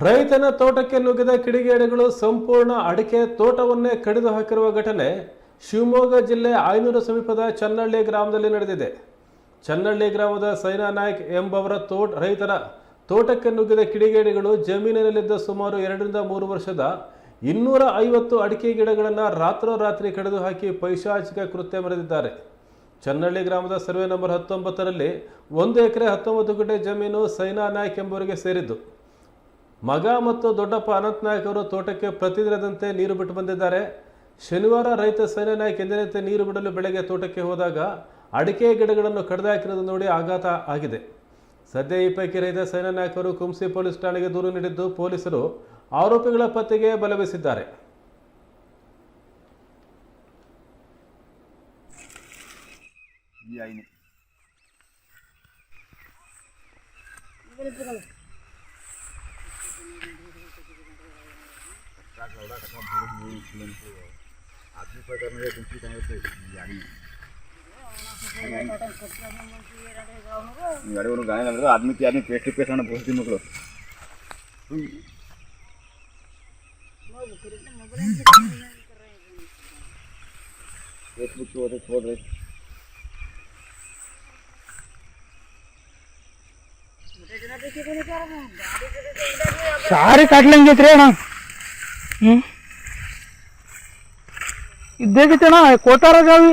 ರೈತನ ತೋಟಕ್ಕೆ ನುಗ್ಗಿದ ಕಿಡಿಗೇಡಿಗಳು ಸಂಪೂರ್ಣ ಅಡಿಕೆ ತೋಟವನ್ನೇ ಕಡಿದು ಹಾಕಿರುವ ಘಟನೆ ಶಿವಮೊಗ್ಗ ಜಿಲ್ಲೆ ಆಯನೂರು ಸಮೀಪದ ಚನ್ನಹಳ್ಳಿ ಗ್ರಾಮದಲ್ಲಿ ನಡೆದಿದೆ. ಚನ್ನಹಳ್ಳಿ ಗ್ರಾಮದ ಸೈನಾ ನಾಯ್ಕ್ ಎಂಬವರ ರೈತರ ತೋಟಕ್ಕೆ ನುಗ್ಗಿದ ಕಿಡಿಗೇಡಿಗಳು ಜಮೀನಿನಲ್ಲಿದ್ದ ಸುಮಾರು 2 ರಿಂದ 3 ವರ್ಷದ 250 ಅಡಿಕೆ ಗಿಡಗಳನ್ನು ರಾತ್ರೋರಾತ್ರಿ ಕಡಿದು ಹಾಕಿ ಪೈಶಾಚಿಕ ಕೃತ್ಯ ಮೆರೆದಿದ್ದಾರೆ. ಚನ್ನಹಳ್ಳಿ ಗ್ರಾಮದ ಸರ್ವೆ ನಂಬರ್ 19ರಲ್ಲಿ 1 ಎಕರೆ 19 ಗುಂಟೆ ಜಮೀನು ಸೈನಾ ನಾಯ್ಕ್ ಎಂಬುವರಿಗೆ ಸೇರಿದ್ದು. ಮಗ ಮತ್ತು ದೊಡ್ಡಪ್ಪ ಅನಂತ್ ನಾಯ್ಕ್ ಅವರು ತೋಟಕ್ಕೆ ಪ್ರತಿದಿನದಂತೆ ನೀರು ಬಿಟ್ಟು ಬಂದಿದ್ದಾರೆ. ಶನಿವಾರ ರೈತ ಸೈನಾ ನಾಯ್ಕ್ ಎಂದಿನಂತೆ ನೀರು ಬಿಡಲು ಬೆಳಗ್ಗೆ ತೋಟಕ್ಕೆ ಹೋದಾಗ ಅಡಿಕೆ ಗಿಡಗಳನ್ನು ಕಡಿದು ಹಾಕಿರೋದು ನೋಡಿ ಆಘಾತ ಆಗಿದೆ. ಸದ್ಯ ಈ ಪೈಕಿ ರೈತ ಸೈನಾ ನಾಯ್ಕ್ ಅವರು ಕುಂಸಿ ಪೊಲೀಸ್ ಠಾಣೆಗೆ ದೂರು ನೀಡಿದ್ದು ಪೊಲೀಸರು ಆರೋಪಿಗಳ ಪತ್ತೆಗೆ ಬಲೆ ಬೀಸಿದ್ದಾರೆ. आदमी पकड़ने तुमकी गाड़ी गाड़ी लग रहा आदमी की आदमी फेस टू फेस आना बहुत दिन मकड़ो फेसबुक पे छोड़ रहे सारी काट लेंगे ना ಇದ್ದೇಗಿತ್ತಣ್ಣ ಕೋಟಾರ ಗಾವಿ